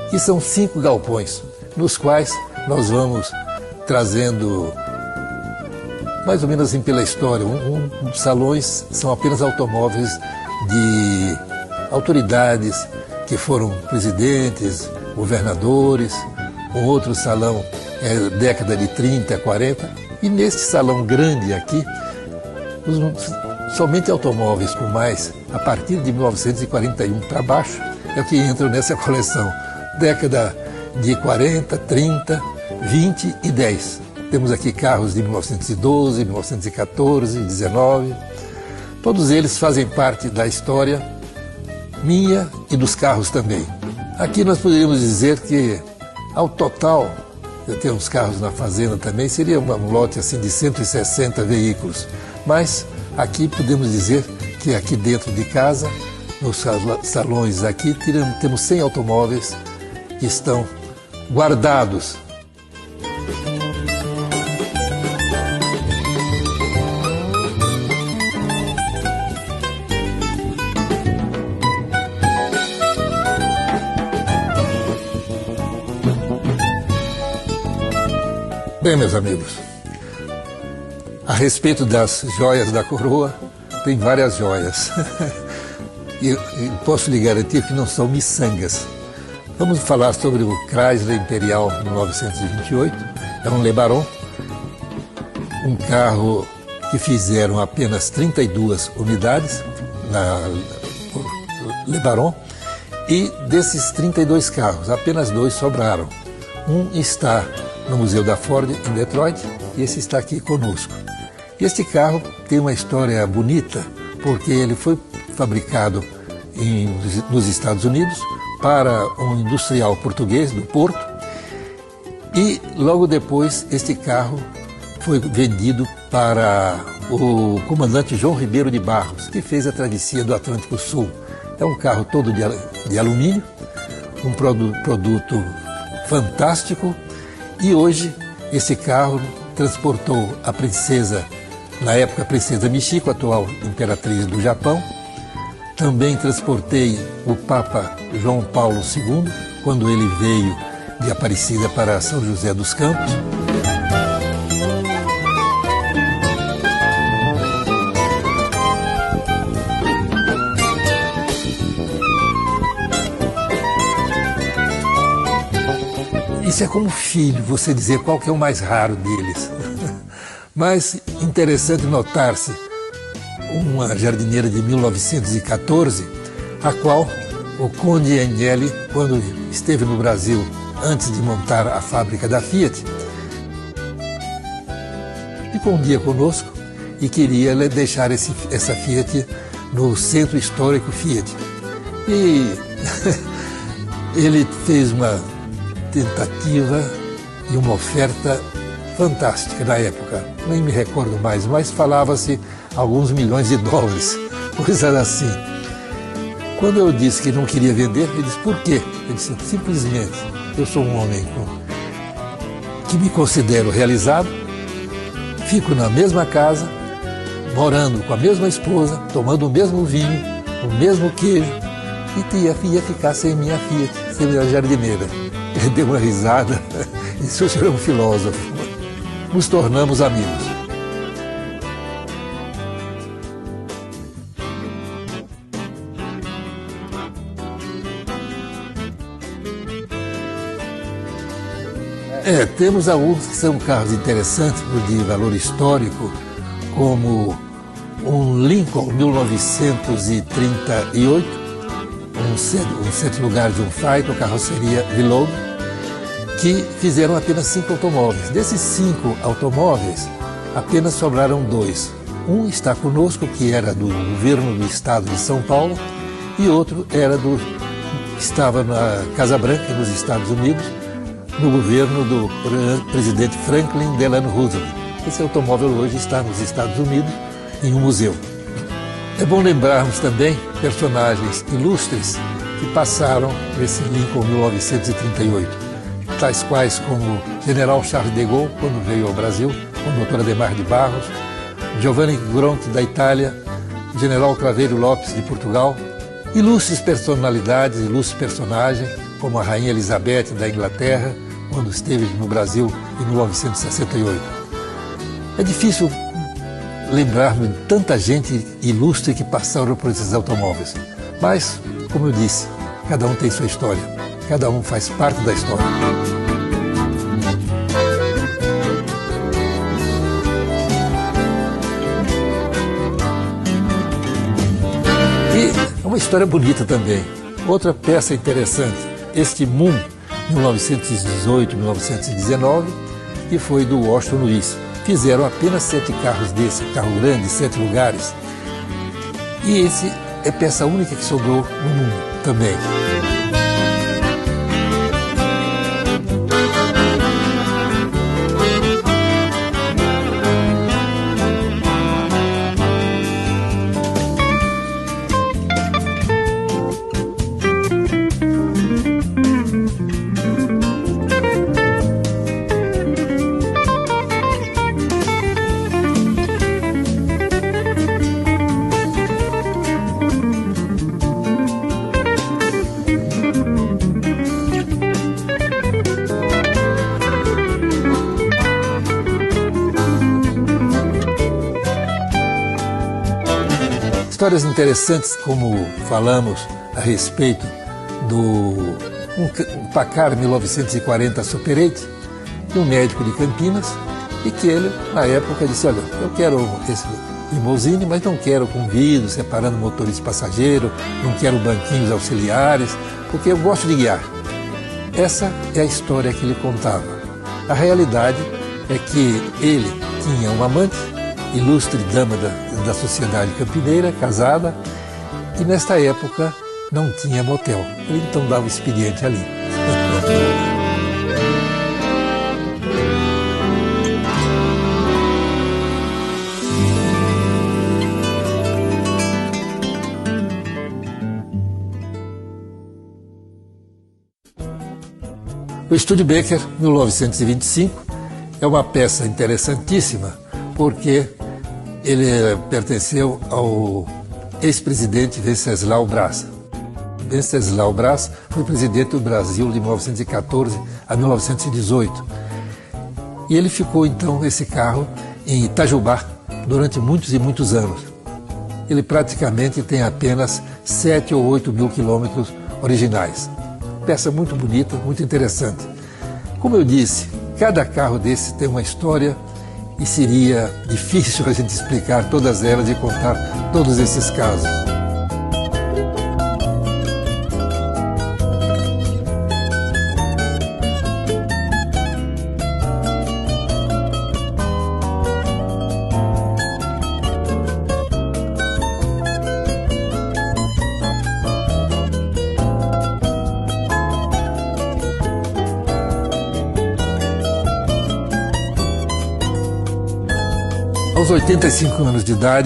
Que são 5 galpões, nos quais nós vamos trazendo, mais ou menos assim pela história, uns salões são apenas automóveis de autoridades que foram presidentes, governadores, um outro salão é década de 30, 40, e neste salão grande aqui, somente automóveis com mais, a partir de 1941 para baixo, é o que entram nessa coleção. Década de 40, 30, 20 e 10. Temos aqui carros de 1912, 1914, 19. Todos eles fazem parte da história minha e dos carros também. Aqui nós poderíamos dizer que, ao total, eu tenho uns carros na fazenda também, seria um lote assim de 160 veículos. Mas aqui podemos dizer que aqui dentro de casa, nos salões aqui, temos 100 automóveis que estão guardados. Bem, meus amigos, a respeito das joias da coroa, tem várias joias. E posso lhe garantir que não são miçangas. Vamos falar sobre o Chrysler Imperial 1928, é um Le Baron, um carro que fizeram apenas 32 unidades na Le Baron, e desses 32 carros, apenas 2 sobraram. Um está no Museu da Ford em Detroit e esse está aqui conosco. Este carro tem uma história bonita porque ele foi fabricado nos Estados Unidos para um industrial português do Porto, e logo depois este carro foi vendido para o comandante João Ribeiro de Barros, que fez a travessia do Atlântico Sul. É um carro todo de alumínio, um produto fantástico, e hoje esse carro transportou a princesa, na época a princesa Michiko, atual imperatriz do Japão. Também transportei o Papa João Paulo II, quando ele veio de Aparecida para São José dos Campos. Isso é como filho, você dizer qual que é o mais raro deles. Mas interessante notar-se uma jardineira de 1914, a qual o Conde Agnelli, quando esteve no Brasil antes de montar a fábrica da Fiat, ficou um dia conosco e queria deixar essa Fiat no Centro Histórico Fiat. E ele fez uma tentativa e uma oferta fantástica na época. Nem me recordo mais, mas falava-se alguns milhões de dólares, coisa assim. Quando eu disse que não queria vender, ele disse, por quê? Eu disse, simplesmente, eu sou um homem que me considero realizado, fico na mesma casa, morando com a mesma esposa, tomando o mesmo vinho, o mesmo queijo, e ia ficar sem minha Fiat, sem minha jardineira. Ele deu uma risada e disse, o senhor é um filósofo. Nos tornamos amigos. Temos alguns que são carros interessantes, de valor histórico, como um Lincoln 1938, um 7 lugares de um Phaeton, carroceria Reload, que fizeram apenas 5 automóveis. Desses 5 automóveis, apenas sobraram 2. Um está conosco, que era do governo do estado de São Paulo, e outro estava na Casa Branca, nos Estados Unidos, no governo do presidente Franklin Delano Roosevelt. Esse automóvel hoje está nos Estados Unidos, em um museu. É bom lembrarmos também personagens ilustres que passaram nesse Lincoln 1938, tais quais como o general Charles de Gaulle, quando veio ao Brasil, o doutor Adhemar de Barros, Giovanni Gronchi, da Itália, o general Craveiro Lopes, de Portugal, ilustres personalidades, ilustres personagens, como a Rainha Elizabeth, da Inglaterra, quando esteve no Brasil em 1968. É difícil lembrar-me de tanta gente ilustre que passaram por esses automóveis. Mas, como eu disse, cada um tem sua história, cada um faz parte da história. E uma história bonita também. Outra peça interessante, este Moon 1918-1919, que foi do Washington Luiz. Fizeram apenas 7 carros desse, carro grande, 7 lugares. E esse é peça única que sobrou no mundo também. Histórias interessantes, como falamos a respeito do Packard 1940 Super 8, de um médico de Campinas, e que ele, na época, disse: olha, eu quero esse limousine, mas não quero com vidro, separando motorista e passageiro, não quero banquinhos auxiliares, porque eu gosto de guiar. Essa é a história que ele contava. A realidade é que ele tinha uma amante, ilustre dama da sociedade campineira, casada, e nesta época não tinha motel. Ele então dava o expediente ali. O Studebaker 1925 é uma peça interessantíssima, porque ele pertenceu ao ex-presidente Venceslau Braz. Venceslau Braz foi presidente do Brasil de 1914 a 1918. E ele ficou, então, esse carro em Itajubá durante muitos e muitos anos. Ele praticamente tem apenas 7 ou 8 mil quilômetros originais. Peça muito bonita, muito interessante. Como eu disse, cada carro desse tem uma história e seria difícil a gente explicar todas elas e contar todos esses casos. Aos 85 anos de idade,